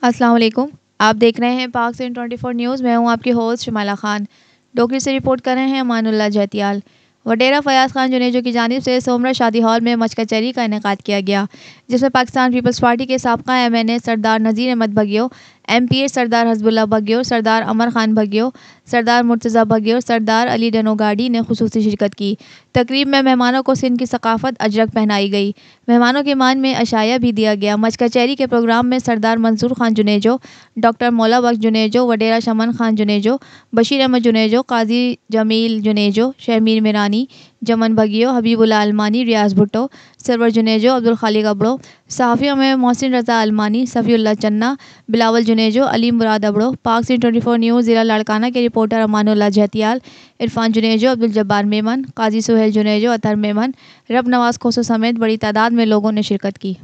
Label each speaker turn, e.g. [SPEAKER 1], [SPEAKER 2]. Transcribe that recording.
[SPEAKER 1] अस्सलाम वालेकुम। आप देख रहे हैं पाक सिंह 24 न्यूज़। मैं हूं आपकी होस्ट शिमाला खान। डोकरी से रिपोर्ट कर रहे हैं अमानुल्लाह जैतियाल। वडेरा फयाज खान जुनेजो की जानिब से सोमरा शादी हॉल में मच कचहरी का इनेकाद किया गया, जिसमें पाकिस्तान पीपल्स पार्टी के साबका MNA सरदार नज़ीर अहमद भगियो, MPA सरदार हसबुल्ला भगियो, सरदार अमर खान भगियो, सरदार मुर्तज़ा भगियो, सरदार अली डनोगाडी ने खुसूसी शिरकत की। तकरीब में मेहमानों को सिंध की सकाफत अजरक पहनाई गई। मेहमानों के मान में अशाया भी दिया गया। मच कचहरी के प्रोग्राम में सरदार मंसूर खान जुनेजो, डॉक्टर मौला बख्श जुनेजो, वडेरा शमन खान जुनेजो, बशीर अहमद जुनेजो, काजी जमील जुनेजो, शहमीर मिरानी, जमन भगियो, हबीबुल्ला अलमानी, रियाज भुट्टो, सरवर जुनेजो, अब्दुल खालिक अबड़ो, सहाफ़ियों में मोहसिन रज़ा अलमानी, सफ़ीउल्लाह चन्ना, बिलावल जुनेजो, अली मुराद अबड़ो। पाक सिंह 24 न्यूज़ ज़िला लाड़काना के रिपोर्टर अमानुल्लाह जैतियाल, इरफान जुनेजो, अब्दुल जब्बार मेमन, काजी सुहेल जुनेजो, अतहर मेमन, रब नवाज खोसो समेत बड़ी तादाद में लोगों ने शिरकत की।